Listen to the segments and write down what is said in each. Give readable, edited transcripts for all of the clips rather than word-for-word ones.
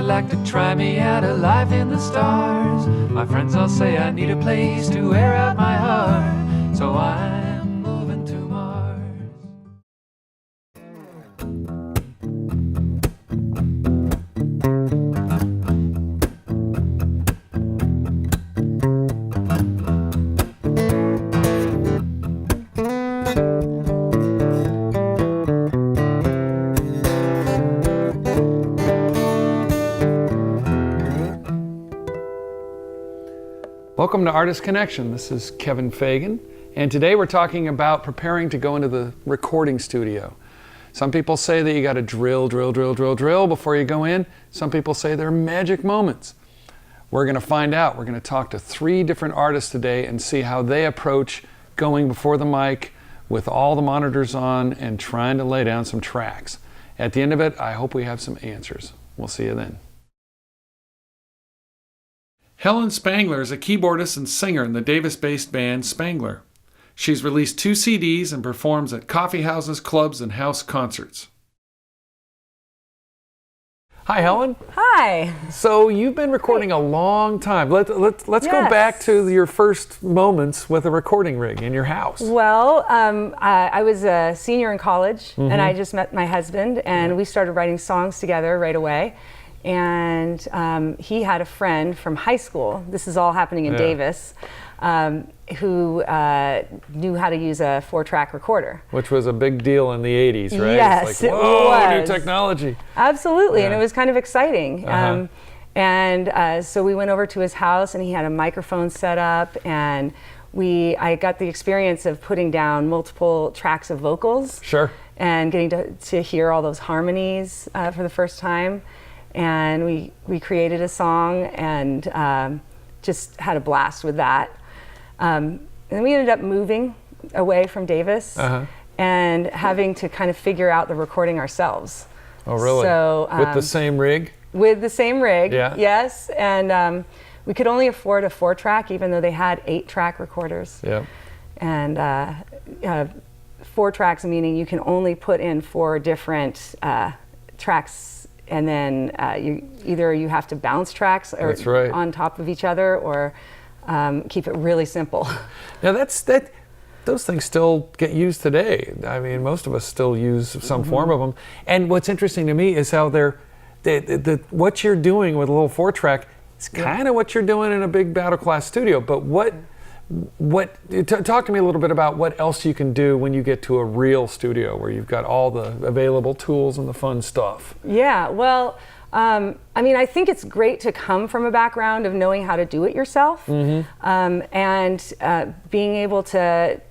like to try me out alive in the stars. My friends all say I need a place to air out my heart, so I'm moving to Mars. Welcome to Artist Connection. This is Kevin Fagan, and today we're talking about preparing to go into the recording studio. Some people say that you got to drill before you go in. Some people say they're magic moments. We're going to find out. We're going to talk to 3 different artists today and see how they approach going before the mic with all the monitors on and trying to lay down some tracks. At the end of it, I hope we have some answers. We'll see you then. Helen Spangler is a keyboardist and singer in the Davis-based band Spangler. She's released 2 CDs and performs at coffee houses, clubs, and house concerts. Hi, Helen. Hi. So you've been recording a long time. Let's go back to your first moments with a recording rig in your house. Well, I was a senior in college, and I just met my husband, and we started writing songs together right away. And he had a friend from high school, this is all happening in Davis, who knew how to use a 4-track recorder. Which was a big deal in the 80s, right? Yes, it's like, whoa, new technology. Absolutely, and it was kind of exciting. So we went over to his house, and he had a microphone set up, and I got the experience of putting down multiple tracks of vocals. Sure. And getting to hear all those harmonies for the first time. And we created a song and just had a blast with that. And then we ended up moving away from Davis and having to kind of figure out the recording ourselves. Oh, really? So, with the same rig? With the same rig, yeah. Yes. And we could only afford a 4-track, even though they had 8-track recorders. Yeah. And 4 tracks meaning you can only put in 4 different tracks. And then you have to bounce tracks or on top of each other, or keep it really simple. Now those things still get used today. I mean, most of us still use some form of them. And what's interesting to me is how what you're doing with a little 4-track is kind of what you're doing in a big battle class studio. But talk to me a little bit about what else you can do when you get to a real studio where you've got all the available tools and the fun stuff. Yeah, well, I mean, I think it's great to come from a background of knowing how to do it yourself, and being able to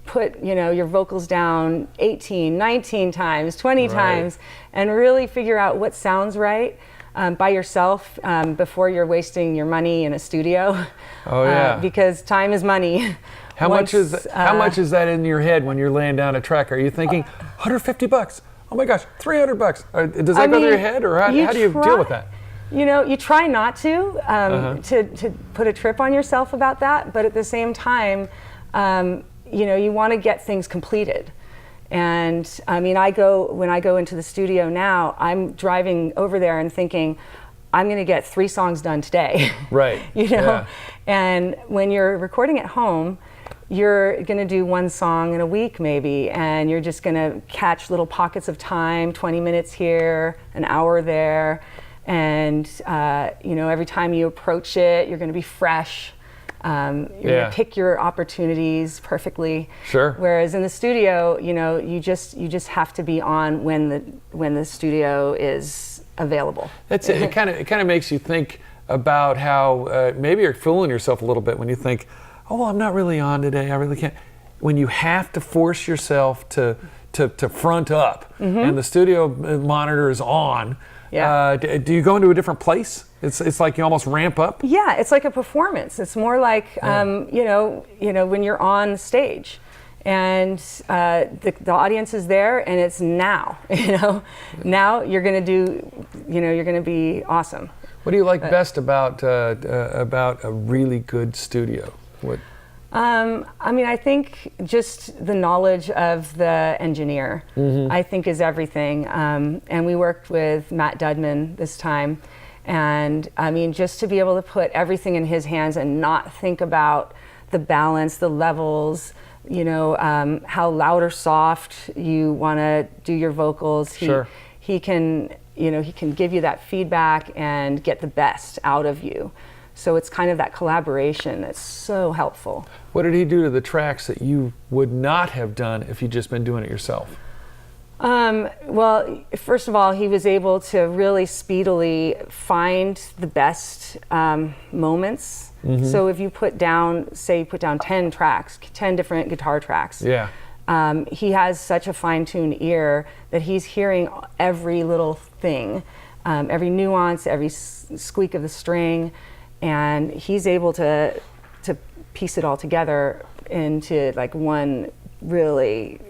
put your vocals down 18, 19 times, 20 times, and really figure out what sounds right. By yourself before you're wasting your money in a studio. Oh yeah. Because time is money. How much is that in your head when you're laying down a track? Are you thinking $150? Oh my gosh, $300? Does that go through your head, or how do you deal with that? You try not to put a trip on yourself about that, but at the same time, you want to get things completed. And I mean, when I go into the studio now, I'm driving over there and thinking, I'm going to get 3 songs done today. Right. Yeah. And when you're recording at home, you're going to do 1 song in a week maybe, and you're just going to catch little pockets of time, 20 minutes here, an hour there. And, every time you approach it, you're going to be fresh. You're going to pick your opportunities perfectly. Sure. Whereas in the studio, you just have to be on when the studio is available. That's it. It kind of makes you think about how maybe you're fooling yourself a little bit when you think, oh, well, I'm not really on today. I really can't. When you have to force yourself to front up, and the studio monitor is on. Yeah. Do you go into a different place? It's like you almost ramp up. Yeah, it's like a performance. It's more like when you're on stage, and the audience is there, and it's now. Now you're going to do. You're going to be awesome. What do you like best about a really good studio? What? I think just the knowledge of the engineer, I think is everything. And we worked with Matt Dudman this time, And I mean, just to be able to put everything in his hands and not think about the balance, the levels, you know, how loud or soft you want to do your vocals. He can, you know, he can give you that feedback and get the best out of you. So it's kind of that collaboration that's so helpful. What did he do to the tracks that you would not have done if you'd just been doing it yourself? Well, first of all, he was able to really speedily find the best moments. So if you put down, say you put down 10 tracks, 10 different guitar tracks, he has such a fine-tuned ear that he's hearing every little thing, every nuance, every squeak of the string, and he's able to piece it all together into like one really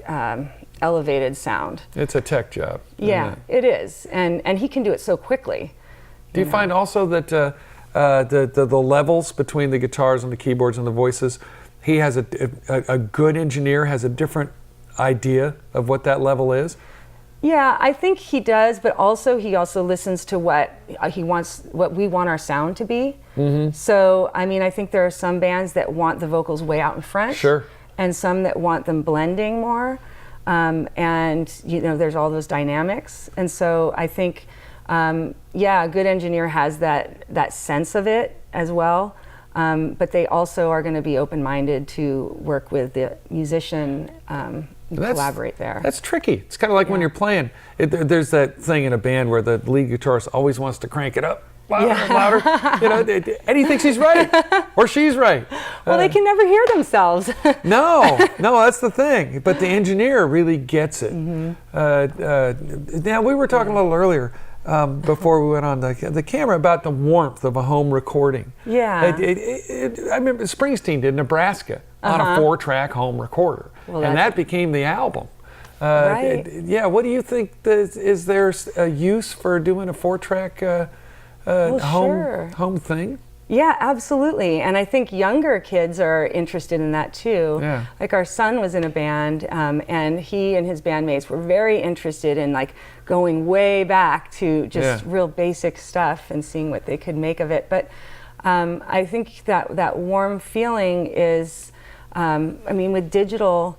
elevated sound. It's a tech job. Yeah, it is, and he can do it so quickly. Do you find also that the levels between the guitars and the keyboards and the voices, he has a good engineer has a different idea of what that level is? Yeah, I think he does, but also he also listens to what he wants, what we want our sound to be. So, I mean, I think there are some bands that want the vocals way out in front, and some that want them blending more. And you know, there's all those dynamics, and so I think, yeah, a good engineer has that sense of it as well. But they also are going to be open-minded to work with the musician. Collaborate there. That's tricky. It's kind of like when you're playing. There's that thing in a band where the lead guitarist always wants to crank it up louder and louder. You know, and he thinks he's right or she's right. Well, they can never hear themselves. No, that's the thing. But the engineer really gets it. Now, we were talking a little earlier before we went on the camera about the warmth of a home recording. Yeah. I remember Springsteen did Nebraska on a 4-track home recorder. Well, and that became the album. Right. Yeah, what do you think? Is there a use for doing a 4-track home thing? Yeah, absolutely. And I think younger kids are interested in that too. Yeah. Like our son was in a band, and he and his bandmates were very interested in like going way back to just real basic stuff and seeing what they could make of it. But I think that warm feeling is, I mean, with digital,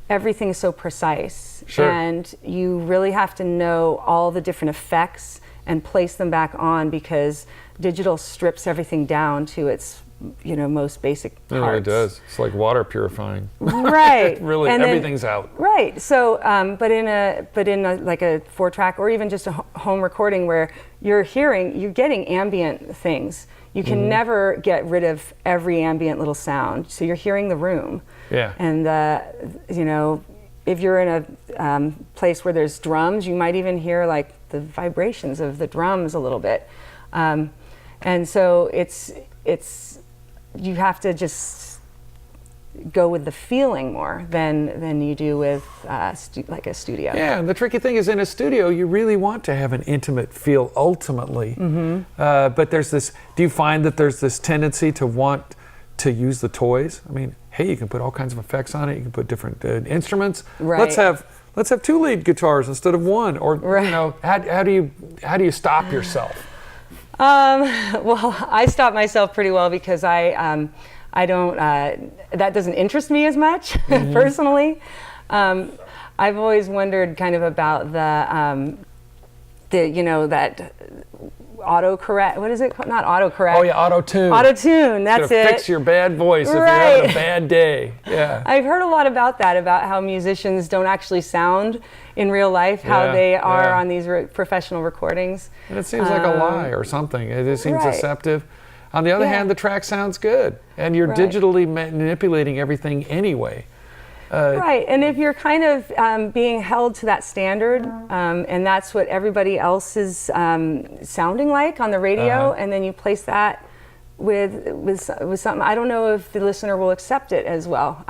everything is so precise. And you really have to know all the different effects and place them back on, because digital strips everything down to its, you know, most basic parts. It really does. It's like water purifying. Right. Really, and everything's out. Right. So, but in a like a 4-track or even just a home recording where you're getting ambient things. You can never get rid of every ambient little sound. So you're hearing the room. Yeah. And you know, if you're in a place where there's drums, you might even hear like the vibrations of the drums a little bit. And so it's you have to just go with the feeling more than you do with like a studio. Yeah, and the tricky thing is in a studio, you really want to have an intimate feel ultimately. But there's this, do you find that there's this tendency to want to use the toys? I mean, hey, you can put all kinds of effects on it. You can put different instruments. Right. Let's have 2 lead guitars instead of 1. Or you know, how do you stop yourself? Well, I stop myself pretty well because I don't, that doesn't interest me as much personally. I've always wondered kind of about the you know, that autocorrect, what is it called? Not autocorrect. Oh yeah, auto-tune. Auto-tune, that's it. Fix your bad voice if you're having a bad day. Yeah. I've heard a lot about that, about how musicians don't actually sound in real life how they are on these professional recordings. And it seems like a lie or something. It just seems deceptive. On the other hand, the track sounds good, and you're digitally manipulating everything anyway. Right, and if you're kind of being held to that standard, and that's what everybody else is sounding like on the radio, and then you place that with something, I don't know if the listener will accept it as well.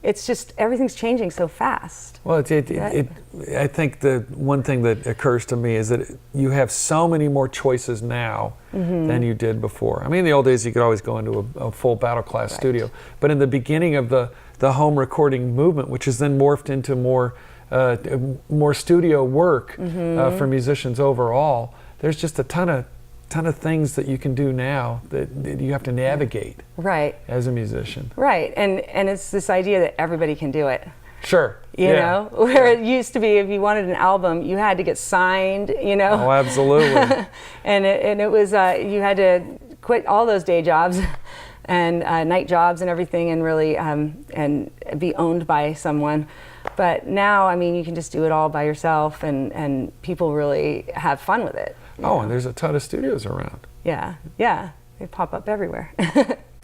It's just everything's changing so fast. Well, I think the one thing that occurs to me is that you have so many more choices now than you did before. I mean, in the old days, you could always go into a full battle class studio, but in the beginning of the home recording movement, which has then morphed into more studio work for musicians overall, there's just a ton of things that you can do now that you have to navigate right as a musician. Right, and it's this idea that everybody can do it. Sure. You know, where it used to be if you wanted an album, you had to get signed, you know. Oh, absolutely. and it was, you had to quit all those day jobs and night jobs and everything and really, and be owned by someone. But now, I mean, you can just do it all by yourself and people really have fun with it. Oh, and there's a ton of studios around. Yeah, they pop up everywhere.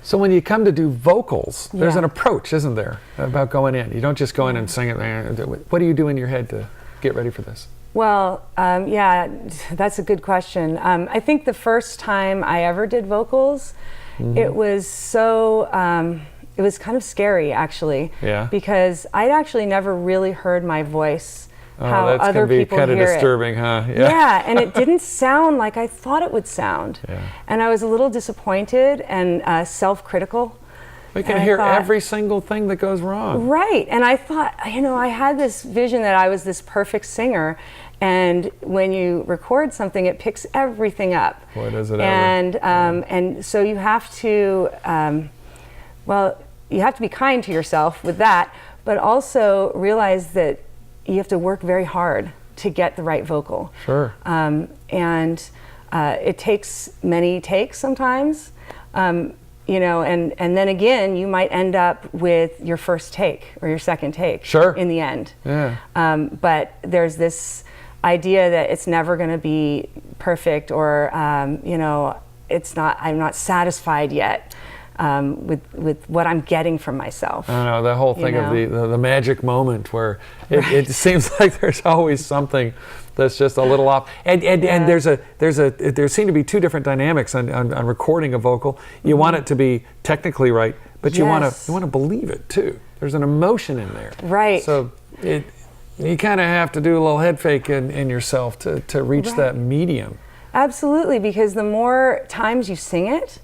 So when you come to do vocals, there's Yeah. an approach, isn't there, about going in? You don't just go in and sing it. What do you do in your head to get ready for this? Well, yeah, that's a good question. I think the first time I ever did vocals, it was so, it was kind of scary actually. Yeah. Because I'd actually never really heard my voice, how that's other gonna be people kind of hear disturbing, it. huh? Yeah, and it didn't sound like I thought it would sound. Yeah. And I was a little disappointed and self-critical. We can And I hear thought- every single thing that goes wrong. Right, and I thought, you know, I had this vision that I was this perfect singer, and when you record something, it picks everything up. Boy, does it ever. And so you have to, well, you have to be kind to yourself with that, but also realize that you have to work very hard to get the right vocal. Sure. And it takes many takes sometimes. You know, and then again, you might end up with your first take or your second take Sure. in the end. Yeah. But there's this idea that it's never going to be perfect, or you know, I'm not satisfied yet with what I'm getting from myself. I don't know, the whole thing You of the magic moment where it seems like there's always something that's just a little off. And there seem to be two different dynamics on recording a vocal. You want it to be technically right, but you want to believe it too. There's an emotion in there. Right. So you kind of have to do a little head fake in yourself to reach that medium. Absolutely, because the more times you sing it,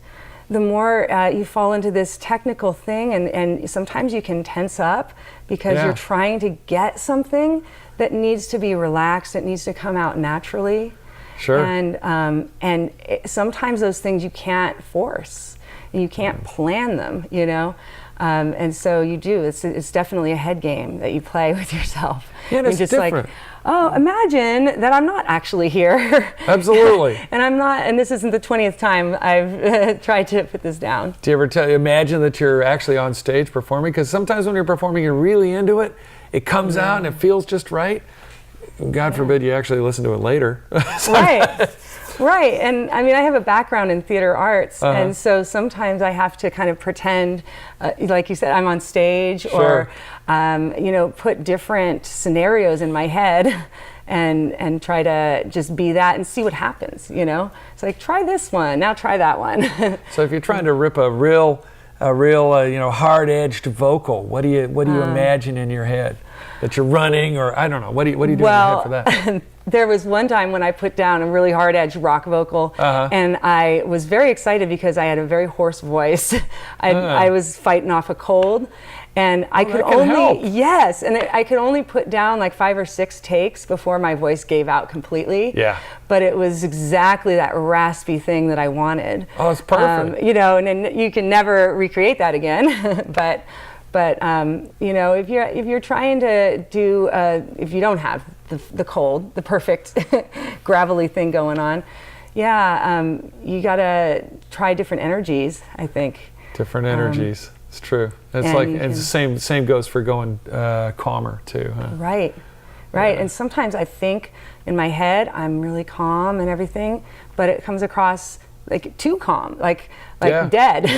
the more you fall into this technical thing, and sometimes you can tense up because you're trying to get something that needs to be relaxed. It needs to come out naturally. Sure. And sometimes those things you can't force. You can't plan them, you know. And so you do. It's definitely a head game that you play with yourself. Yeah, it's just different. like, oh, imagine that I'm not actually here. Absolutely. And I'm not, and this isn't the 20th time I've tried to put this down. Do you ever imagine that you're actually on stage performing? Because sometimes when you're performing, you're really into it. It comes out and it feels just right. God forbid you actually listen to it later. Right. Right, and I mean, I have a background in theater arts, and so sometimes I have to kind of pretend, like you said, I'm on stage, or you know, put different scenarios in my head, and try to just be that and see what happens. You know, it's like, try this one, now try that one. So if you're trying to rip a real you know, hard-edged vocal, what do you imagine in your head? That you're running, or I don't know, what do you do in your head for that? There was one time when I put down a really hard-edged rock vocal, and I was very excited because I had a very hoarse voice. I was fighting off a cold, and I could only I could only put down like 5 or 6 takes before my voice gave out completely. Yeah. But it was exactly that raspy thing that I wanted. Oh, it's perfect. You know, and then you can never recreate that again. But you know, if you're trying to do, if you don't have the cold, the perfect gravelly thing going on, you gotta try different energies, I think. Different energies. It's true. It's the same goes for going calmer too, huh? Right. Yeah. And sometimes I think in my head I'm really calm and everything, but it comes across like too calm, like dead.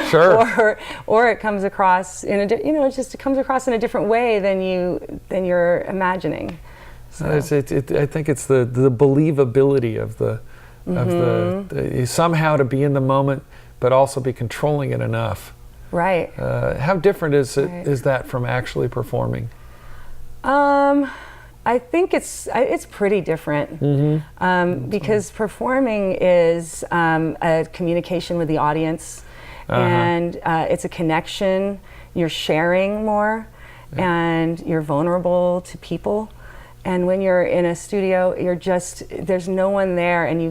Sure. or it comes across in it comes across in a different way than you're imagining. So. I think it's the believability of the somehow to be in the moment, but also be controlling it enough. Right. How different is that from actually performing? I think it's pretty different, because performing is a communication with the audience, and it's a connection. You're sharing more, and you're vulnerable to people, and when you're in a studio, there's no one there, and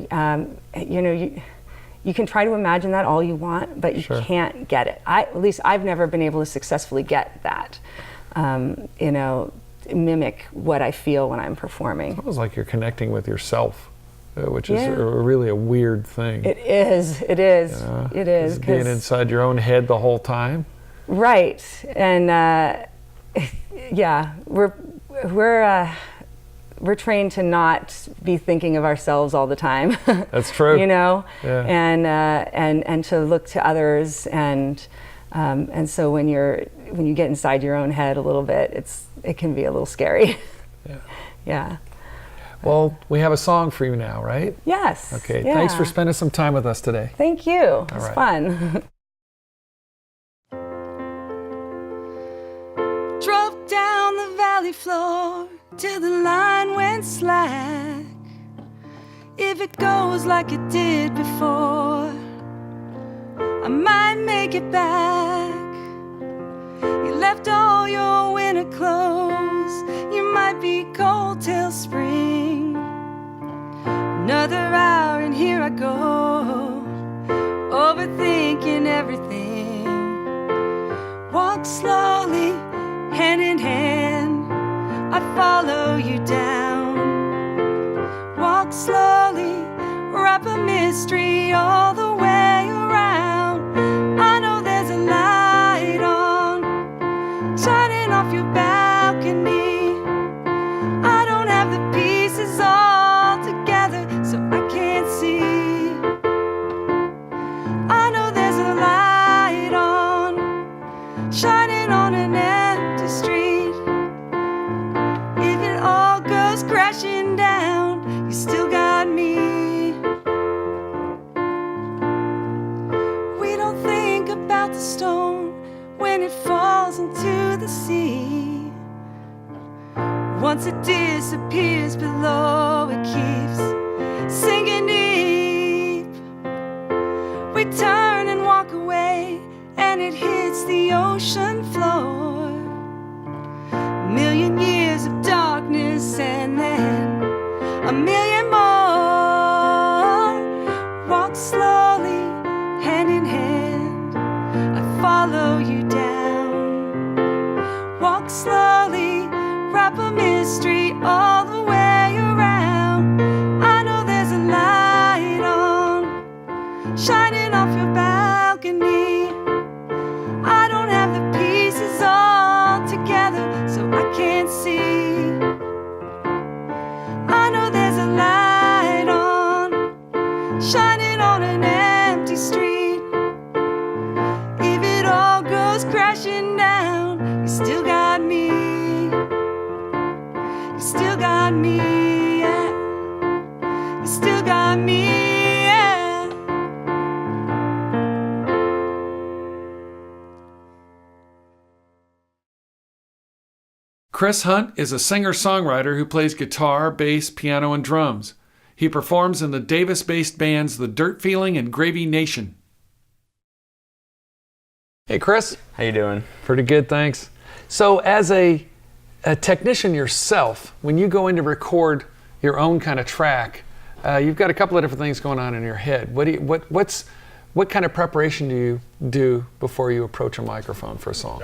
you can try to imagine that all you want, but you can't get it. At least I've never been able to successfully get that, mimic what I feel when I'm performing. It was like you're connecting with yourself, which is really a weird thing. It is. It is. Being inside your own head the whole time. Right, and we're trained to not be thinking of ourselves all the time. That's true. And to look to others, and so when you get inside your own head a little bit, it can be a little scary. Yeah. Well, we have a song for you now, right? Yes. Okay. Yeah. Thanks for spending some time with us today. Thank you. It was fun. Drove down the valley floor till the line went slack. If it goes like it did before, I might make it back. You left all your winter clothes, you might be cold till spring. Another hour and here I go, overthinking everything. Walk slowly, hand in hand, I follow you down. Walk slowly, wrap a mystery all the way around. I know there's a light on, shining off your balcony. I don't have the pieces all together, so I can't see. I know there's a light on, shining on an empty street. If it all goes crashing down, you still got me. We don't think about the stone when it falls into the sea. Once it disappears below, it keeps sinking deep. We turn and walk away, and it hits the ocean floor. A million years of darkness, and then a million more. Walk slowly, hand in hand, I follow you down. Walk slowly, wrap a mystery all the way around. I know there's a light on, shining off your balcony. I don't have the pieces all together, so I can't see. I know there's a light on, shining on an empty street. If it all goes crashing down, you still got me. You still got me, yeah. You still got me, yeah. Chris Hunt is a singer-songwriter who plays guitar, bass, piano, and drums. He performs in the Davis-based bands The Dirt Feeling and Gravy Nation. Hey, Chris. How you doing? Pretty good, thanks. So as a technician yourself, when you go in to record your own kind of track, you've got a couple of different things going on in your head. What kind of preparation do you do before you approach a microphone for a song?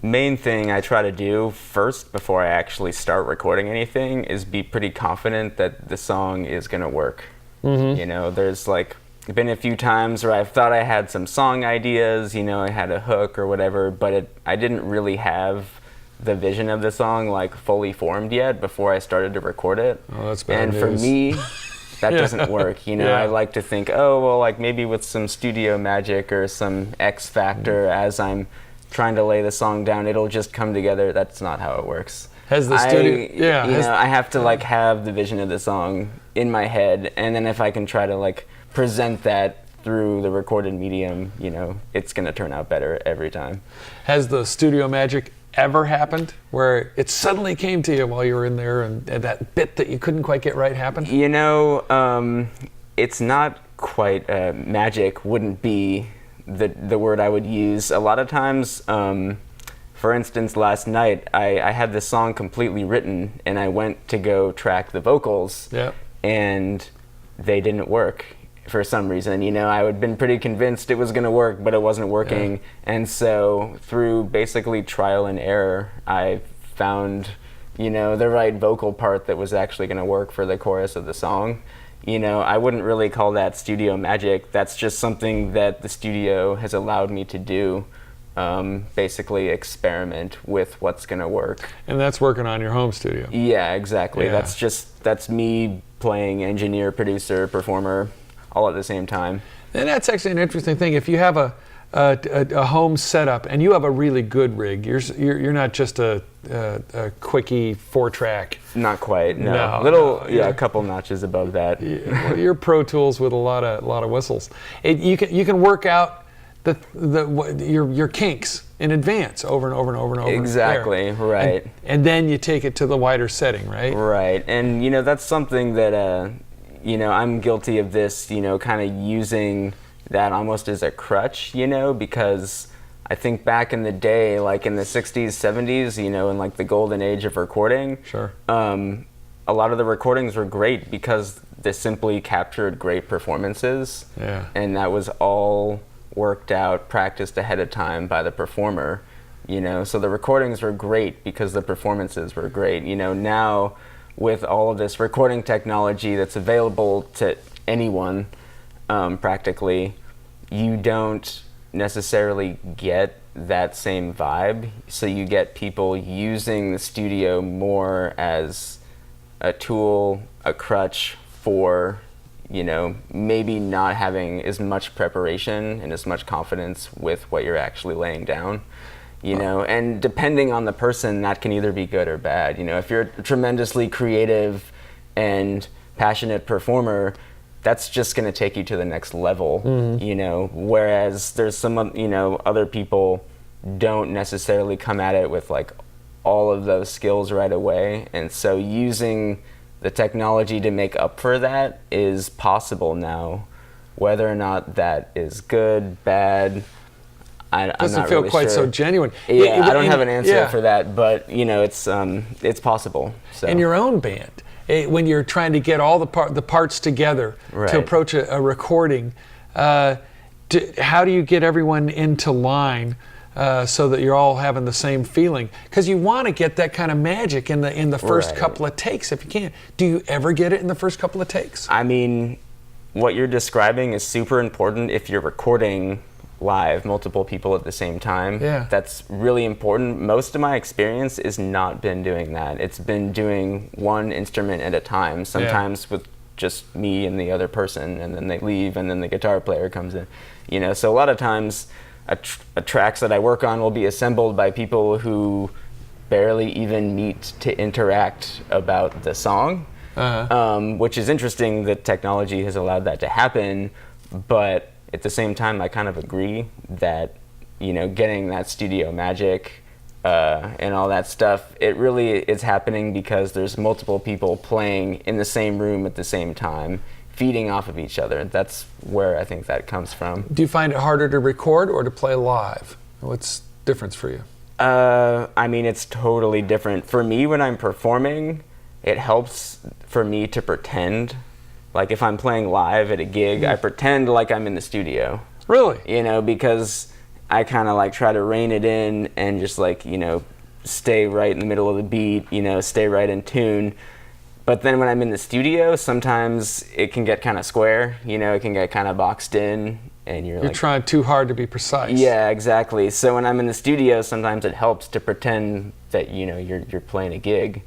Main thing I try to do first before I actually start recording anything is be pretty confident that the song is going to work. Mm-hmm. You know, there's been a few times where I've thought I had some song ideas, I had a hook or whatever, but I didn't really have the vision of the song fully formed yet before I started to record it. Oh, that's bad news. For me, that doesn't work. I like to think, maybe with some studio magic or some X factor as I'm trying to lay the song down, it'll just come together. That's not how it works. Has the studio? I have to have the vision of the song in my head, and then if I can try to present that through the recorded medium, it's gonna turn out better every time. Has the studio magic ever happened where it suddenly came to you while you were in there and that bit that you couldn't quite get right happened? It's not quite magic. Wouldn't be the word I would use. A lot of times, for for instance, last night I had this song completely written, and I went to go track the vocals, and they didn't work for some reason. You know, I had been pretty convinced it was going to work, but it wasn't working. And so through basically trial and error, I found, you know, the right vocal part that was actually going to work for the chorus of the song. You know, I wouldn't really call that studio magic. That's just something that the studio has allowed me to do. Basically experiment with what's going to work. And that's working on your home studio. Yeah, exactly. Yeah. That's me playing engineer, producer, performer, all at the same time. And that's actually an interesting thing. If you have a home setup and you have a really good rig, you're not just a quickie 4-track. Not quite. No. A couple notches above that. Well, you're Pro Tools with a lot of whistles. You can work out your kinks in advance over and over and over and over. Exactly, right. And then you take it to the wider setting, right? Right, and you know, that's something that you know, I'm guilty of this, you know, kind of using that almost as a crutch, you know, because I think back in the day, like in the 60s, 70s, you know, in like the golden age of recording, sure. A lot of the recordings were great because they simply captured great performances. Yeah. And that was all worked out, practiced ahead of time by the performer, you know. So the recordings were great because the performances were great. You know, now with all of this recording technology that's available to anyone, practically, you don't necessarily get that same vibe. So you get people using the studio more as a tool, a crutch for, you know, maybe not having as much preparation and as much confidence with what you're actually laying down, you know. And depending on the person, that can either be good or bad. You know, if you're a tremendously creative and passionate performer, that's just going to take you to the next level, you know, whereas there's some, you know, other people don't necessarily come at it with like all of those skills right away. And so using the technology to make up for that is possible now. Whether or not that is good, bad, I'm Doesn't not feel really quite sure. so genuine. Yeah, I don't have an answer for that. that, but you know, it's possible. So. In your own band, when you're trying to get all the parts together to approach a recording, how do you get everyone into line so that you're all having the same feeling? Because you want to get that kind of magic in the first couple of takes if you can. Do you ever get it in the first couple of takes? I mean, what you're describing is super important if you're recording live, multiple people at the same time. Yeah. That's really important. Most of my experience has not been doing that. It's been doing one instrument at a time, sometimes with just me and the other person, and then they leave and then the guitar player comes in. You know, so a lot of times tracks that I work on will be assembled by people who barely even meet to interact about the song, which is interesting that technology has allowed that to happen, but at the same time, I kind of agree that, you know, getting that studio magic and all that stuff, it really is happening because there's multiple people playing in the same room at the same time, feeding off of each other. That's where I think that comes from. Do you find it harder to record or to play live? What's the difference for you? I mean, it's totally different. For me, when I'm performing, it helps for me to pretend. Like if I'm playing live at a gig, I pretend like I'm in the studio. Really? You know, because I kind of like try to rein it in and just like, you know, stay right in the middle of the beat, you know, stay right in tune. But then when I'm in the studio, sometimes it can get kind of square, you know, it can get kind of boxed in, and you're like, trying too hard to be precise. Yeah, exactly. So when I'm in the studio, sometimes it helps to pretend that, you know, you're playing a gig,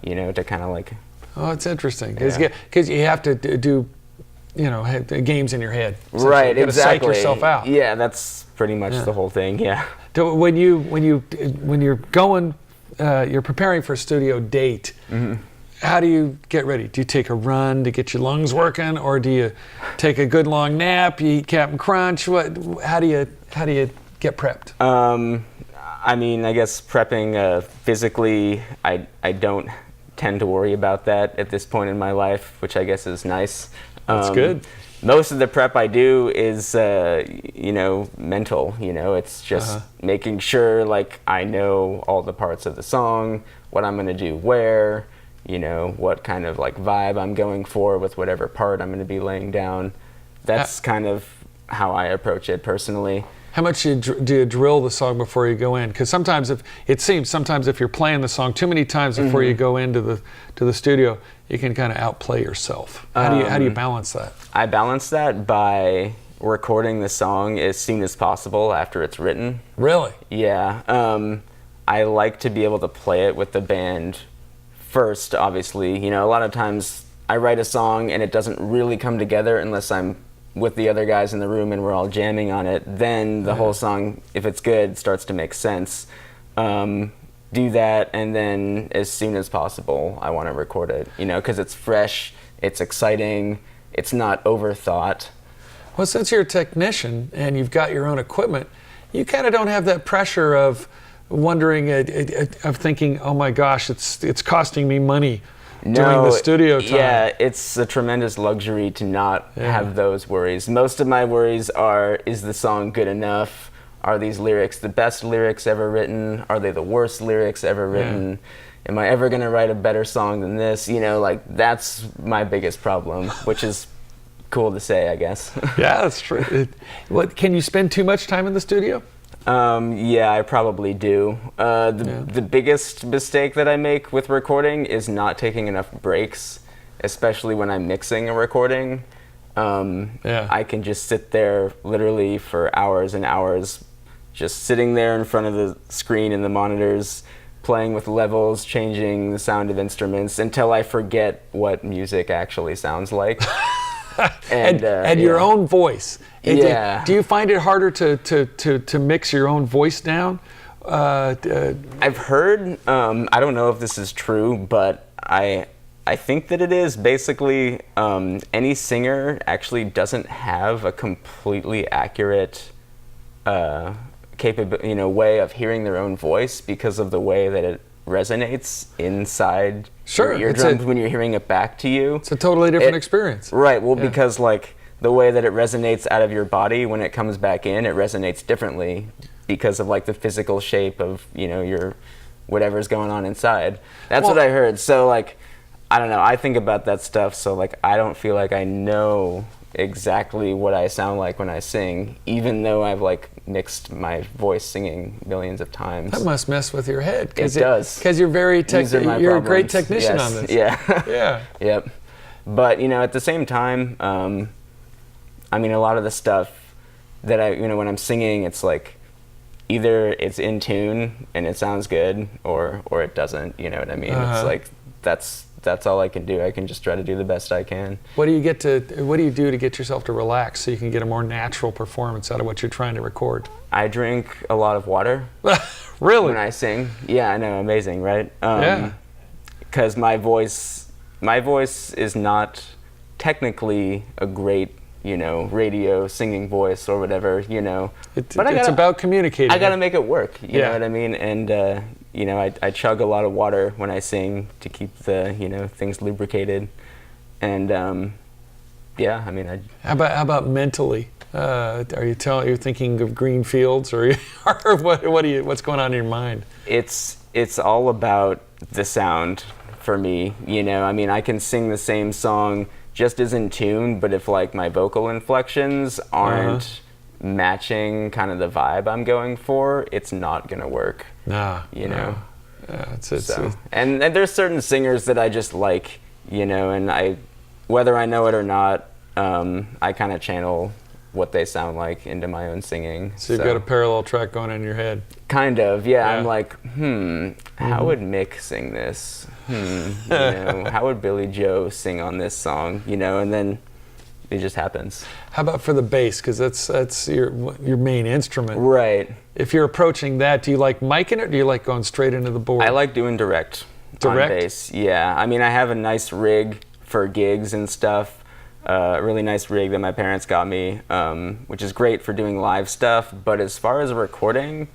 you know, to kind of like. Oh, it's interesting because you have to do, you know, have games in your head. Right, you exactly. Psych yourself out. Yeah, that's pretty much the whole thing. Yeah. When you're going, you're preparing for a studio date. How do you get ready? Do you take a run to get your lungs working, or do you take a good long nap? You eat Captain Crunch. How do you get prepped? I mean, I guess prepping physically, I don't tend to worry about that at this point in my life, which I guess is nice. That's good. Most of the prep I do is, mental. It's just making sure, like, I know all the parts of the song, what I'm going to do where, what kind of, like, vibe I'm going for with whatever part I'm going to be laying down. That's kind of how I approach it personally. How much do you drill the song before you go in? Because sometimes if you're playing the song too many times before you go into the studio, you can kind of outplay yourself. How do you balance that? I balance that by recording the song as soon as possible after it's written. Really? Yeah. I like to be able to play it with the band first, obviously. A lot of times I write a song and it doesn't really come together unless I'm with the other guys in the room and we're all jamming on it. Then the whole song, if it's good, starts to make sense. Do that, and then as soon as possible, I want to record it, because it's fresh, it's exciting, it's not overthought. Well, since you're a technician and you've got your own equipment, you kind of don't have that pressure of wondering, of thinking, oh my gosh, it's costing me money during the studio time. Yeah, it's a tremendous luxury to not have those worries. Most of my worries are, is the song good enough? Are these lyrics the best lyrics ever written? Are they the worst lyrics ever written? Am I ever going to write a better song than this? That's my biggest problem, which is cool to say, I guess. Yeah, that's true. Can you spend too much time in the studio? Yeah, I probably do. The biggest mistake that I make with recording is not taking enough breaks, especially when I'm mixing a recording. I can just sit there literally for hours and hours, just sitting there in front of the screen and the monitors, playing with levels, changing the sound of instruments until I forget what music actually sounds like. and your own voice. Yeah. Do you find it harder to mix your own voice down? I've heard, I don't know if this is true, but I think that it is. Basically, any singer actually doesn't have a completely accurate way of hearing their own voice because of the way that it resonates inside your eardrums when you're hearing it back to you. It's a totally different experience. Right. Well, because like the way that it resonates out of your body when it comes back in, it resonates differently because of like the physical shape of, your whatever's going on inside. That's what I heard. So like, I don't know. I think about that stuff. So like, I don't feel like I know exactly what I sound like when I sing, even though I've like mixed my voice singing millions of times. That must mess with your head. It does. Because you're you're a great technician yes. on this. Yeah. Yeah. Yep. But at the same time, a lot of the stuff that when I'm singing, it's like either it's in tune and it sounds good, or it doesn't. You know what I mean? It's like that's all I can do. I can just try to do the best I can. What do you do to get yourself to relax so you can get a more natural performance out of what you're trying to record? I drink a lot of water. Really? When I sing. Yeah, I know, amazing, right? Yeah. Because my voice is not technically a great, radio singing voice or whatever, But it's about communicating. I gotta make it work, you know Yeah. what I mean? And, I chug a lot of water when I sing to keep the, things lubricated. And, I... How about mentally? You're thinking of green fields, or what's going on in your mind? It's all about the sound for me, I can sing the same song just as in tune, but if like my vocal inflections aren't matching kind of the vibe I'm going for, it's not gonna work. Nah. Yeah, So. And there's certain singers that I just like, and whether I know it or not, I kind of channel what they sound like into my own singing. So you've got a parallel track going on in your head. Kind of, yeah. I'm like, how would Mick sing this? How would Billy Joe sing on this song? And then it just happens. How about for the bass? Because that's your main instrument. Right. If you're approaching that, do you like miking it, or do you like going straight into the board? I like doing direct on bass. Yeah. I have a nice rig for gigs and stuff. A really nice rig that my parents got me, which is great for doing live stuff. But as far as recording,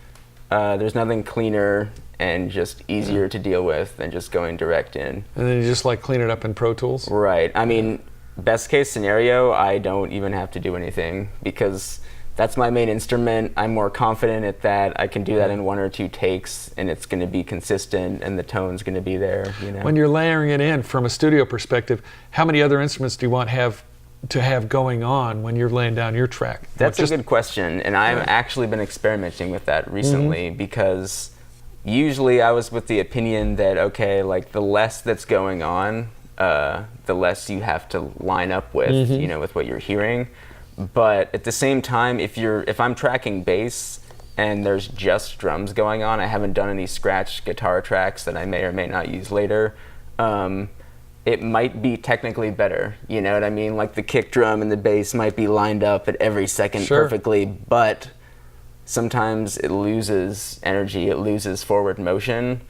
there's nothing cleaner and just easier to deal with than just going direct in. And then you just like clean it up in Pro Tools? Right. I mean, best case scenario, I don't even have to do anything because that's my main instrument. I'm more confident at that. I can do that in 1 or 2 takes, and it's going to be consistent, and the tone's going to be there. You know. When you're layering it in from a studio perspective, how many other instruments do you want to have going on when you're laying down your track? That's a good question, and I've actually been experimenting with that recently because usually I was with the opinion that, okay, like the less that's going on, the less you have to line up with, you know, with what you're hearing. But at the same time, if I'm tracking bass and there's just drums going on, I haven't done any scratch guitar tracks that I may or may not use later, it might be technically better, you know what I mean? Like the kick drum and the bass might be lined up at every second perfectly, but sometimes it loses energy, it loses forward motion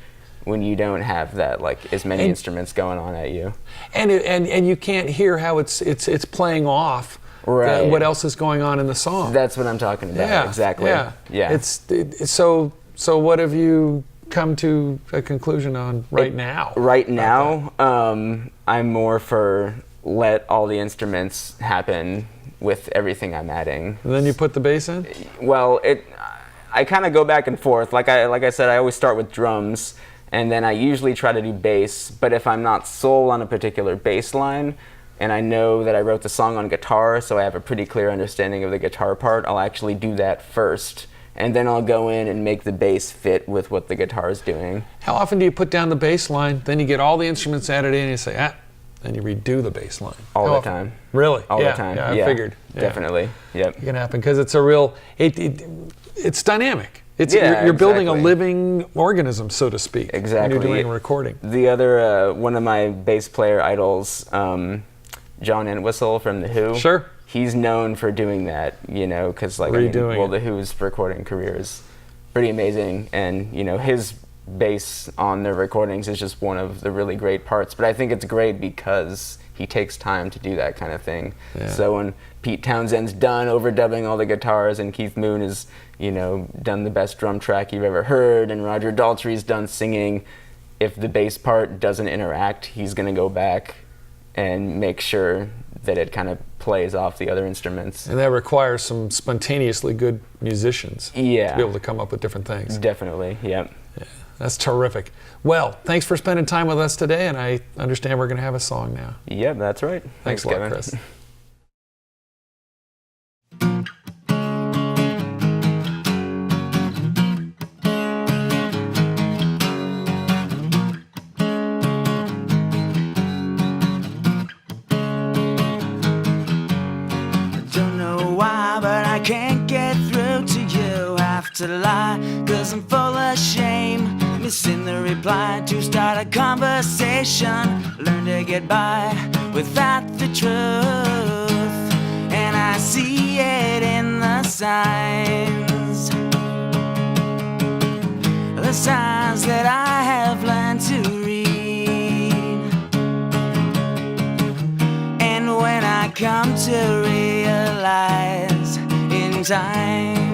when you don't have that, like as many instruments going on at you. And you can't hear how it's playing off what else is going on in the song. That's what I'm talking about. Exactly. Yeah. So what have you come to a conclusion on now? Right now, I'm more for let all the instruments happen with everything I'm adding. And then you put the bass in? Well, I kind of go back and forth. Like I said, I always start with drums, and then I usually try to do bass. But if I'm not sold on a particular bass line, and I know that I wrote the song on guitar, so I have a pretty clear understanding of the guitar part, I'll actually do that first. And then I'll go in and make the bass fit with what the guitar is doing. How often do you put down the bass line, then you get all the instruments added in, and you say, then you redo the bass line? All the time. Really? All the time. Yeah, I figured. Definitely. Yep. It can happen because it's a real, it's dynamic. You're building a living organism, so to speak. Exactly. When you're doing a recording. The other, one of my bass player idols, John Entwistle from The Who. Sure. He's known for doing that, you know, because like The Who's recording career is pretty amazing, and you know his bass on their recordings is just one of the really great parts. But I think it's great because he takes time to do that kind of thing. Yeah. So when Pete Townsend's done overdubbing all the guitars, and Keith Moon has, you know, done the best drum track you've ever heard, and Roger Daltrey's done singing, if the bass part doesn't interact, he's gonna go back and make sure that it kind of plays off the other instruments. And that requires some spontaneously good musicians to be able to come up with different things. Definitely, yep. Yeah, that's terrific. Well, thanks for spending time with us today, and I understand we're going to have a song now. Yep, that's right. Thanks a lot, Kevin. Chris. To lie, 'cause I'm full of shame, missing the reply to start a conversation. Learn to get by without the truth, and I see it in the signs that I have learned to read. And when I come to realize in time,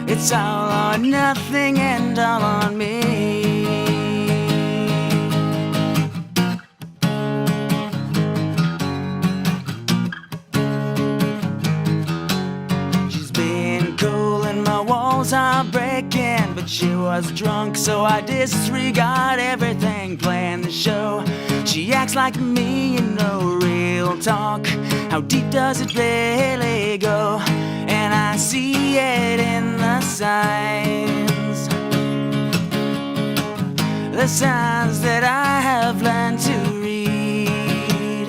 it's all or nothing and all on me. She's being cool and my walls are breaking, but she was drunk, so I disregard everything, playing the show. She acts like me, you know, real talk. How deep does it really go? And I see it in the signs that I have learned to read.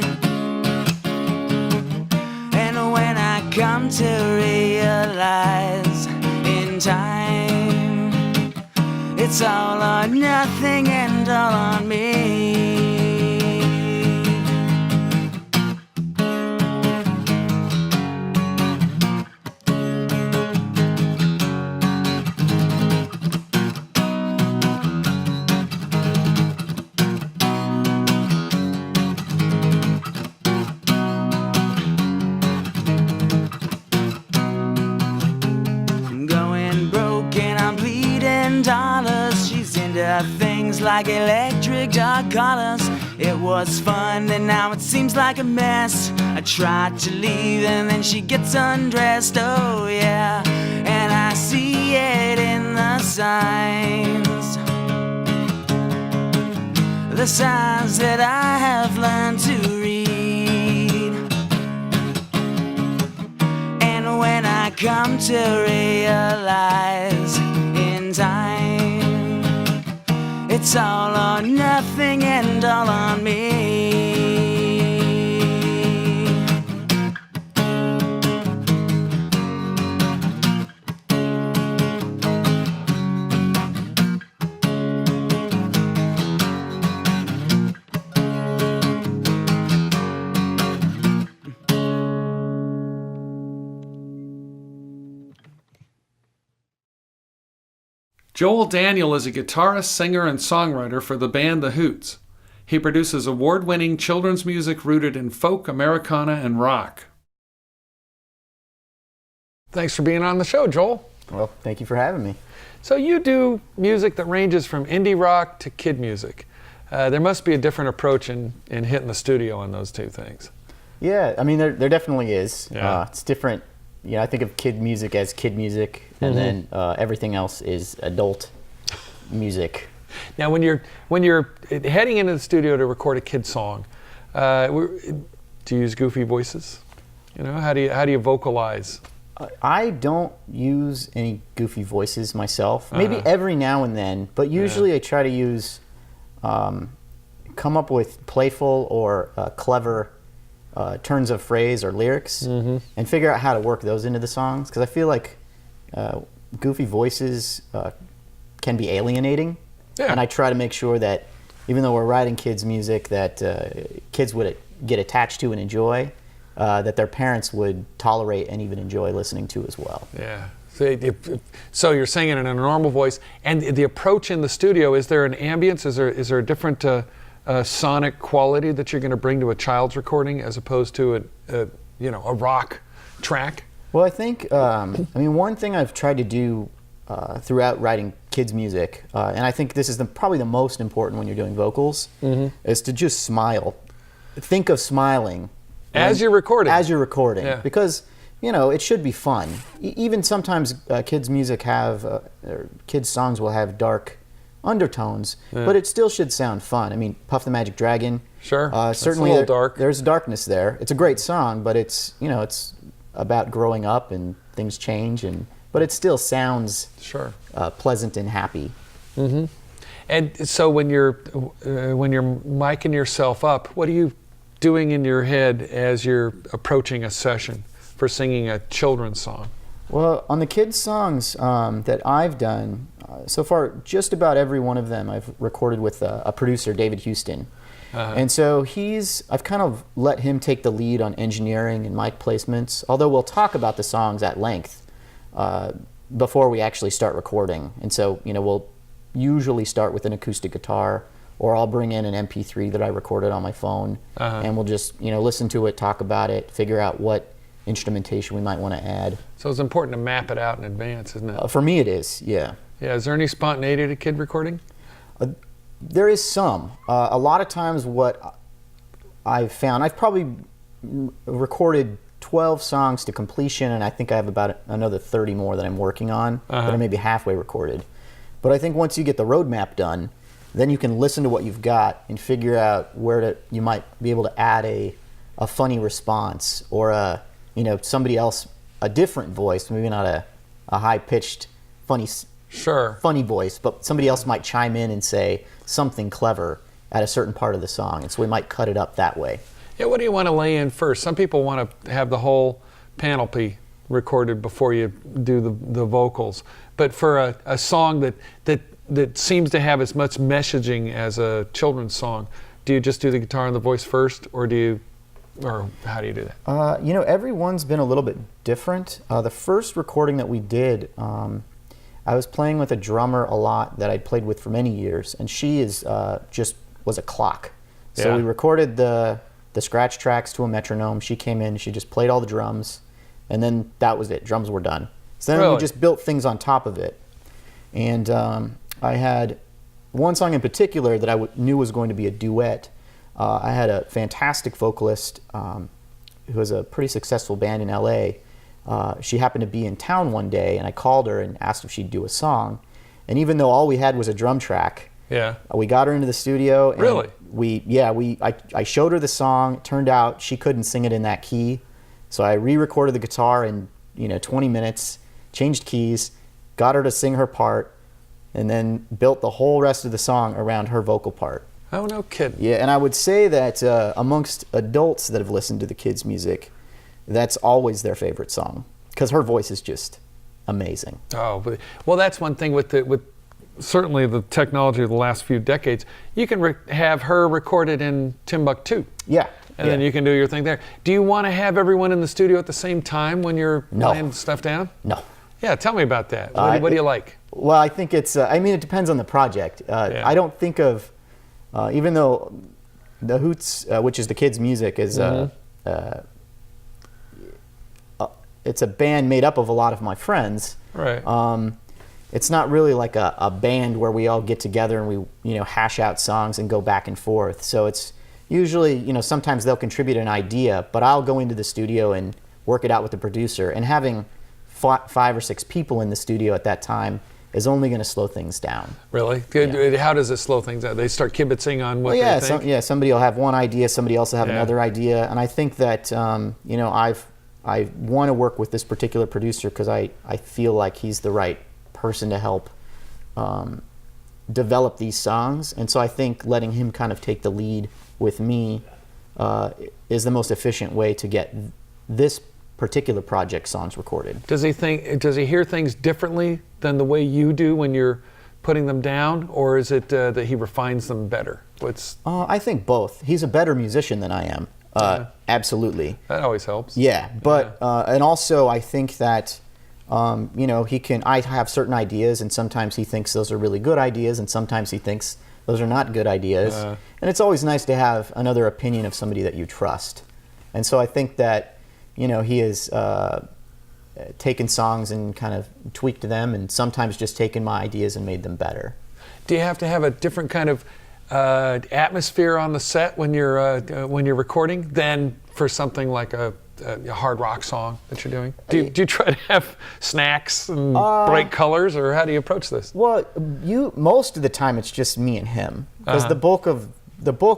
And when I come to realize in time, it's all or nothing and all on me. $dollars like electric dark colors. It was fun and now it seems like a mess. I tried to leave and then she gets undressed, oh yeah. And I see it in the signs, the signs that I have learned to read. And when I come to realize in time, it's all or nothing and all on me. Joel Daniel is a guitarist, singer, and songwriter for the band The Hoots. He produces award-winning children's music rooted in folk, Americana, and rock. Thanks for being on the show, Joel. Well, thank you for having me. So you do music that ranges from indie rock to kid music. There must be a different approach in hitting the studio on those two things. Yeah, I mean, there definitely is. Yeah. It's different. You know, I think of kid music as kid music, and then everything else is adult music. Now, when you're heading into the studio to record a kid song, do you use goofy voices? You know, how do you vocalize? I don't use any goofy voices myself. Maybe every now and then, but usually I try to use, come up with playful or clever turns of phrase or lyrics, and figure out how to work those into the songs. Because I feel like goofy voices can be alienating, and I try to make sure that even though we're writing kids' music that kids would get attached to and enjoy, that their parents would tolerate and even enjoy listening to as well. Yeah. So you're singing in a normal voice, and the approach in the studio, is there an ambience? Is there a different sonic quality that you're going to bring to a child's recording as opposed to a rock track? Well, I think one thing I've tried to do throughout writing kids music, and I think this is probably the most important when you're doing vocals, is to just smile. Think of smiling as you're recording. Yeah. Because it should be fun. Even sometimes kids music or kids songs will have dark undertones, but it still should sound fun. I mean, Puff the Magic Dragon. Sure. Certainly, a little dark. There's darkness there. It's a great song, but it's about growing up and things change, but it still sounds pleasant and happy. And so when you're micing yourself up, what are you doing in your head as you're approaching a session for singing a children's song? Well, on the kids' songs that I've done, so far, just about every one of them I've recorded with a producer, David Houston. And so I've kind of let him take the lead on engineering and mic placements, although we'll talk about the songs at length before we actually start recording. And so, we'll usually start with an acoustic guitar, or I'll bring in an MP3 that I recorded on my phone, and we'll just, listen to it, talk about it, figure out what instrumentation we might want to add. So it's important to map it out in advance, isn't it? For me, it is, yeah. Yeah, is there any spontaneity to kid recording? There is some. A lot of times what I've found, I've probably recorded 12 songs to completion, and I think I have about another 30 more that I'm working on that are maybe halfway recorded. But I think once you get the roadmap done, then you can listen to what you've got and figure out where you might be able to add a funny response, or somebody else, a different voice, maybe not a high-pitched funny voice, but somebody else might chime in and say something clever at a certain part of the song, and so we might cut it up that way. Yeah, what do you want to lay in first? Some people want to have the whole panoply recorded before you do the vocals, but for a song that seems to have as much messaging as a children's song, do you just do the guitar and the voice first, or how do you do that? Everyone's been a little bit different. The first recording that we did, I was playing with a drummer a lot that I'd played with for many years, and she was a clock. So we recorded the scratch tracks to a metronome. She came in, she just played all the drums, and then that was it. Drums were done. So then we just built things on top of it. And I had one song in particular that I knew was going to be a duet. I had a fantastic vocalist who has a pretty successful band in LA. She happened to be in town one day, and I called her and asked if she'd do a song. And even though all we had was a drum track, we got her into the studio. And really? I showed her the song. It turned out she couldn't sing it in that key, so I re-recorded the guitar in 20 minutes, changed keys, got her to sing her part, and then built the whole rest of the song around her vocal part. Oh, no kidding. Yeah, and I would say that amongst adults that have listened to the kids' music, that's always their favorite song, because her voice is just amazing. Oh, well, that's one thing with certainly the technology of the last few decades. You can have her recorded in Timbuktu. Yeah. And then you can do your thing there. Do you want to have everyone in the studio at the same time when you're laying stuff down? No. Yeah, tell me about that. What do you like? Well, I think it's, it depends on the project. I don't think of, even though the Hoots, which is the kids' music, is it's a band made up of a lot of my friends. Right. It's not really like a band where we all get together and we hash out songs and go back and forth. So it's usually, sometimes they'll contribute an idea, but I'll go into the studio and work it out with the producer. And having 5 or 6 people in the studio at that time is only going to slow things down. Really? Yeah. How does it slow things down? They start kibitzing on what they think? Somebody will have one idea, somebody else will have another idea. And I think that, I want to work with this particular producer because I feel like he's the right person to help develop these songs. And so I think letting him kind of take the lead with me is the most efficient way to get this particular project songs recorded. Does he hear things differently than the way you do when you're putting them down, or is it that he refines them better? I think both. He's a better musician than I am. Absolutely. That always helps. Yeah, but and also I think that I have certain ideas, and sometimes he thinks those are really good ideas, and sometimes he thinks those are not good ideas. And it's always nice to have another opinion of somebody that you trust. And so I think that he has taken songs and kind of tweaked them, and sometimes just taken my ideas and made them better. Do you have to have a different kind of atmosphere on the set when you're recording than for something like a hard rock song that you're doing? Do you try to have snacks and bright colors, or how do you approach this? Well, most of the time it's just me and him, because the bulk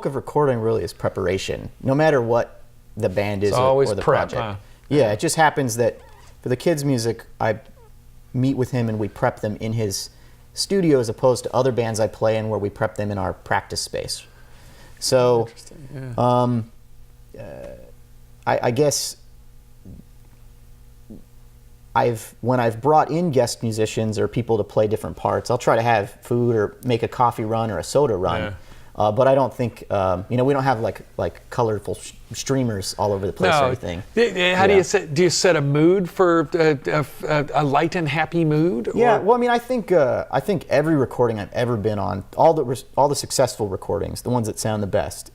of recording really is preparation, no matter what the band is or the prep, project. Huh? Yeah, it just happens that for the kids' music, I meet with him and we prep them in his studio, as opposed to other bands I play in where we prep them in our practice space. So, I guess when I've brought in guest musicians or people to play different parts, I'll try to have food or make a coffee run or a soda run. Yeah. But I don't think we don't have like colorful streamers all over the place or anything. How do you set a mood for a light and happy mood? Yeah, well, I think every recording I've ever been on, all the successful recordings, the ones that sound the best,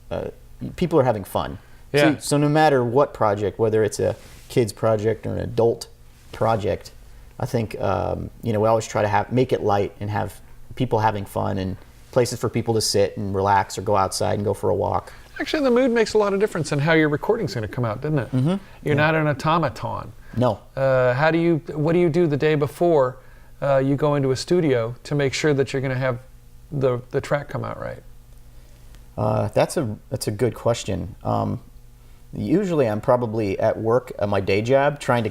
people are having fun. Yeah. So no matter what project, whether it's a kids project or an adult project, I think we always try to make it light and have people having fun and places for people to sit and relax or go outside and go for a walk. Actually, the mood makes a lot of difference in how your recording's going to come out, doesn't it? Mm-hmm. You're not an automaton. No. What do you do the day before you go into a studio to make sure that you're going to have the track come out right? That's a good question. Usually I'm probably at work at my day job trying to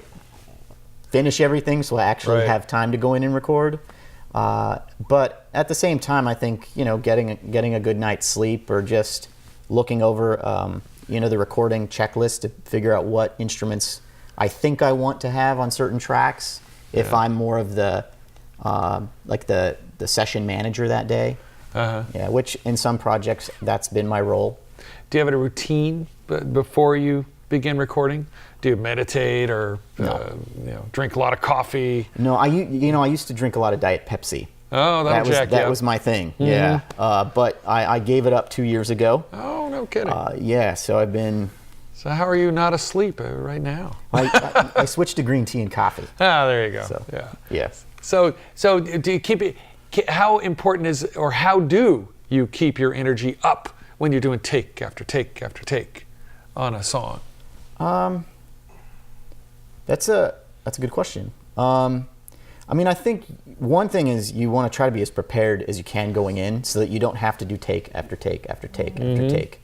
finish everything so I actually have time to go in and record. But at the same time, I think getting a good night's sleep, or just looking over the recording checklist to figure out what instruments I think I want to have on certain tracks. If I'm more of the session manager that day, which in some projects that's been my role. Do you have a routine before you begin recording? Do you meditate or drink a lot of coffee? No, I used to drink a lot of Diet Pepsi. Oh, that was my thing. Mm-hmm. Yeah, but I gave it up 2 years ago. Oh, no kidding. So I've been. So how are you not asleep right now? I switched to green tea and coffee. Ah, there you go. So, yeah. Yes. So do you keep it? how important is, or how do you keep your energy up when you're doing take after take after take on a song? That's a good question. I mean, I think one thing is you want to try to be as prepared as you can going in, so that you don't have to do take after take after take after take.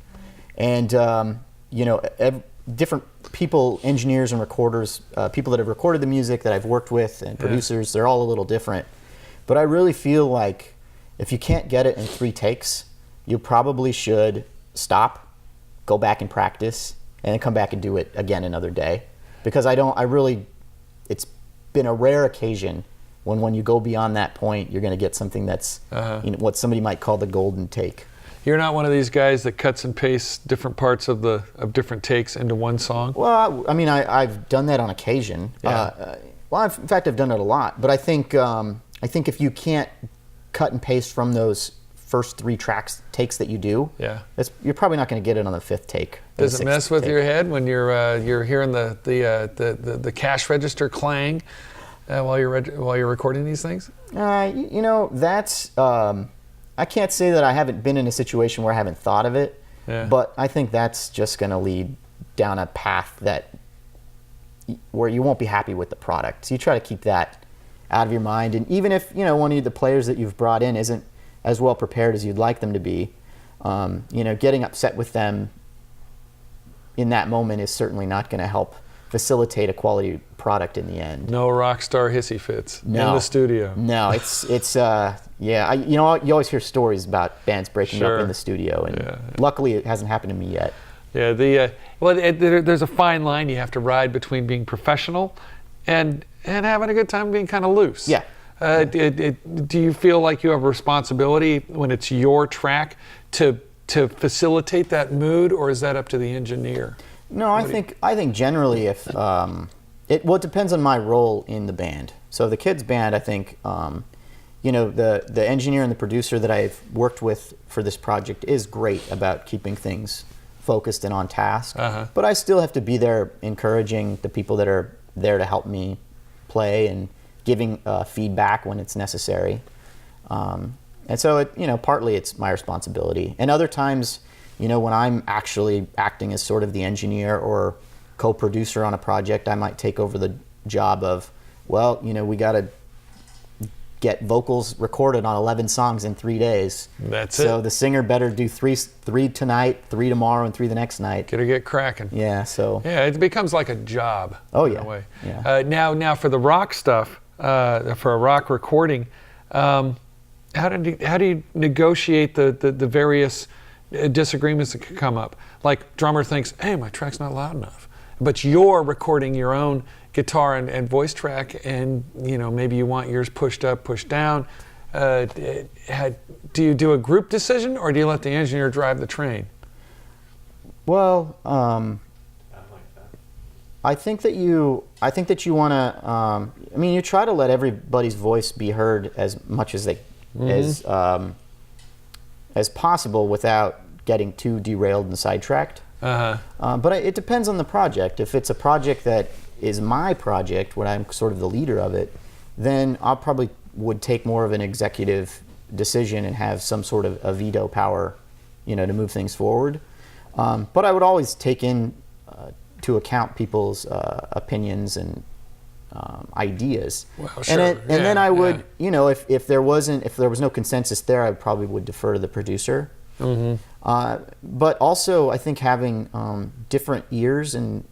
And you know, different people, engineers and recorders, people that have recorded the music that I've worked with, and producers, they're all a little different. But I really feel like if you can't get it in 3 takes, you probably should stop, go back and practice, and then come back and do it again another day. Because it's been a rare occasion when you go beyond that point, you're going to get something that's you know, what somebody might call the golden take. You're not one of these guys that cuts and pastes different parts of different takes into one song? Well, I mean, I've done that on occasion. Yeah. In fact, I've done it a lot. But I think if you can't cut and paste from those first 3 takes that you do, you're probably not going to get it on the 5th take. Does it mess with your head when you're hearing the cash register clang while you're recording these things? You know, that's I can't say that I haven't been in a situation where I haven't thought of it, but I think that's just going to lead down a path where you won't be happy with the product. So you try to keep that out of your mind, and even if, you know, one of the players that you've brought in isn't as well prepared as you'd like them to be, you know, getting upset with them in that moment is certainly not going to help facilitate a quality product in the end. No rock star hissy fits in the studio. No, it's you know, you always hear stories about bands breaking up in the studio, and luckily it hasn't happened to me yet. Yeah, there's a fine line you have to ride between being professional and having a good time being kind of loose. Yeah. Do you feel like you have a responsibility when it's your track to facilitate that mood, or is that up to the engineer? No, I think generally if it depends on my role in the band. So the kids band, I think you know, the engineer and the producer that I've worked with for this project is great about keeping things focused and on task. But I still have to be there encouraging the people that are there to help me play and giving feedback when it's necessary. And so, you know, partly it's my responsibility. And other times, you know, when I'm actually acting as sort of the engineer or co-producer on a project, I might take over the job of, well, you know, we got to get vocals recorded on 11 songs in 3 days. That's it. So the singer better do three tonight, 3 tomorrow, and 3 the next night. Gotta get cracking. Yeah, so. Yeah, it becomes like a job. Oh, in yeah. a way. Yeah. Now for the rock stuff, for a rock recording, how do you negotiate the various disagreements that could come up? Like drummer thinks, hey, my track's not loud enough, but you're recording your own guitar and voice track, and you know, maybe you want yours pushed up, pushed down. Do you do a group decision, or do you let the engineer drive the train? Well, I think that you want to. I mean, you try to let everybody's voice be heard as much as as possible without getting too derailed and sidetracked. But it depends on the project. If it's a project that is my project, when I'm sort of the leader of it, then I probably would take more of an executive decision and have some sort of a veto power, you know, to move things forward. But I would always take in to account people's opinions and ideas. Well, sure. And then I would, you know, if there was no consensus there, I probably would defer to the producer. But also, I think having different ears and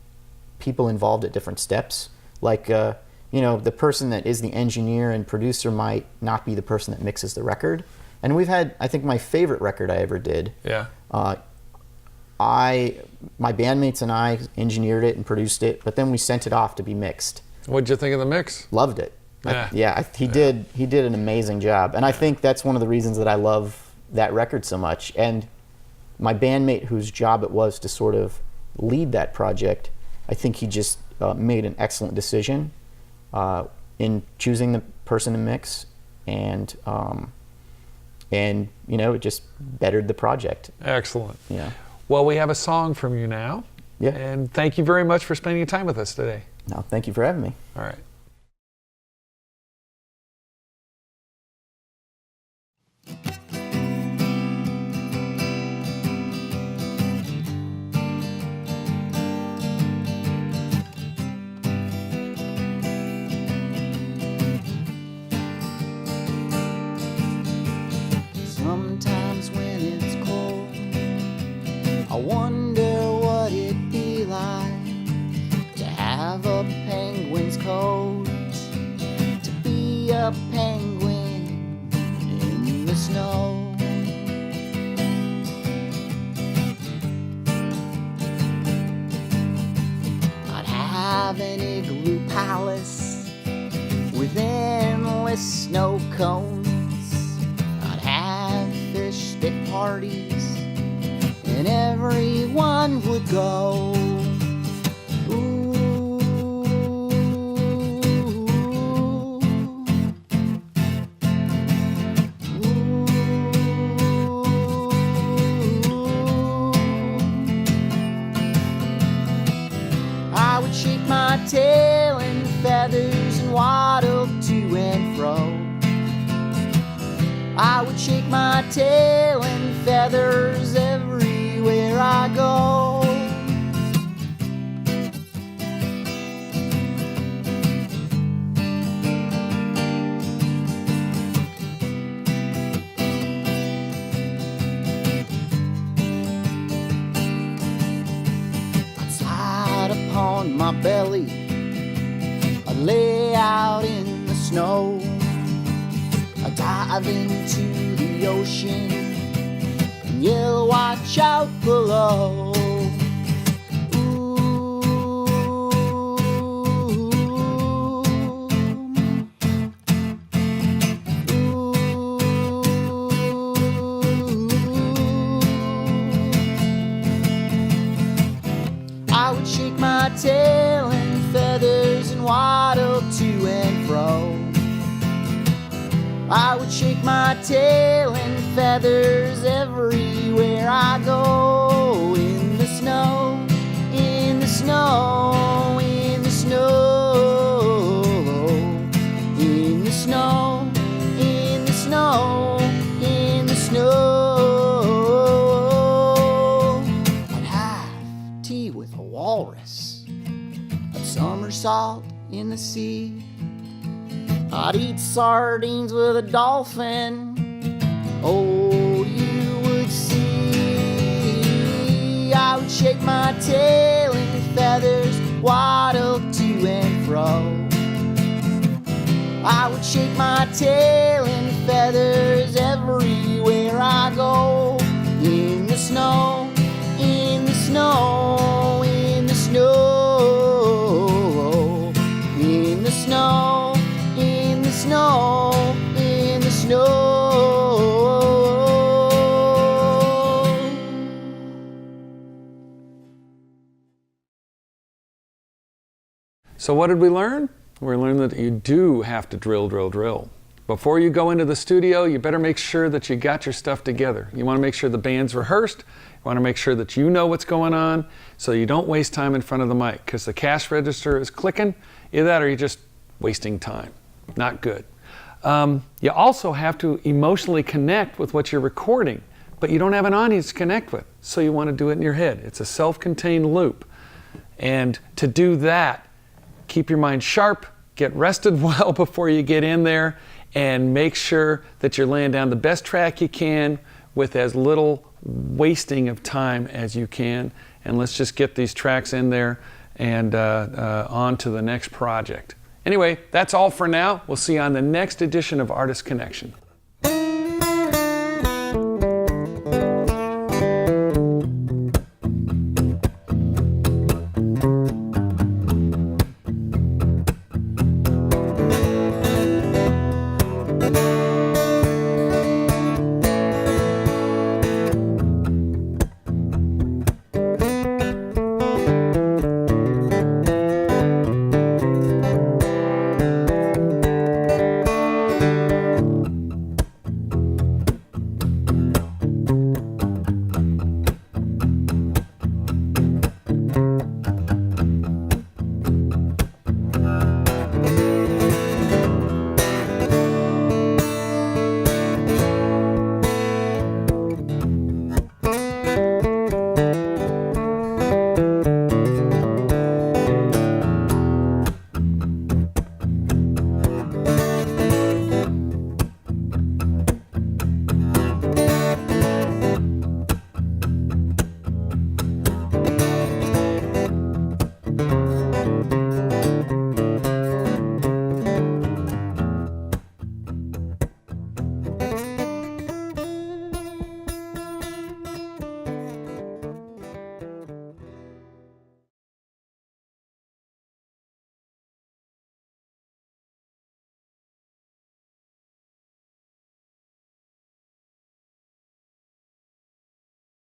people involved at different steps, like you know, the person that is the engineer and producer might not be the person that mixes the record. And we've had, I think, my favorite record I ever did. Yeah. My bandmates and I engineered it and produced it, but then we sent it off to be mixed. What'd you think of the mix? Loved it. Yeah. He did an amazing job, and I think that's one of the reasons that I love that record so much. And my bandmate, whose job it was to sort of lead that project, I think he just made an excellent decision in choosing the person to mix, and you know, it just bettered the project. Excellent. Yeah. Well, we have a song from you now. Yeah. And thank you very much for spending time with us today. No, thank you for having me. All right. have an igloo palace with endless snow cones. I'd have fish stick parties and everyone would go. I would shake my tail in feathers and waddle to and fro. I would shake my tail in feathers everywhere I go. On my belly, I lay out in the snow. I dive into the ocean and yell, watch out below. I would shake my tail in feathers and waddle to and fro. I would shake my tail in feathers everywhere I go. In the snow, in the snow, in the snow, in the snow, in the snow, in the snow. With a walrus, I'd somersault in the sea. I'd eat sardines with a dolphin. Oh, you would see. I would shake my tail in feathers, waddle to and fro. I would shake my tail in feathers everywhere I go. In the snow, in the snow, in the snow, in the snow, in the snow, in the snow. So what did we learn? We learned that you do have to drill, drill, drill. Before you go into the studio, you better make sure that you got your stuff together. You want to make sure the band's rehearsed. You want to make sure that you know what's going on so you don't waste time in front of the mic, because the cash register is clicking. Either that or you're just wasting time. Not good. You also have to emotionally connect with what you're recording, but you don't have an audience to connect with, so you want to do it in your head. It's a self-contained loop. And to do that, keep your mind sharp, get rested well before you get in there, and make sure that you're laying down the best track you can with as little wasting of time as you can. And let's just get these tracks in there and on to the next project. Anyway, that's all for now. We'll see you on the next edition of Artist Connection.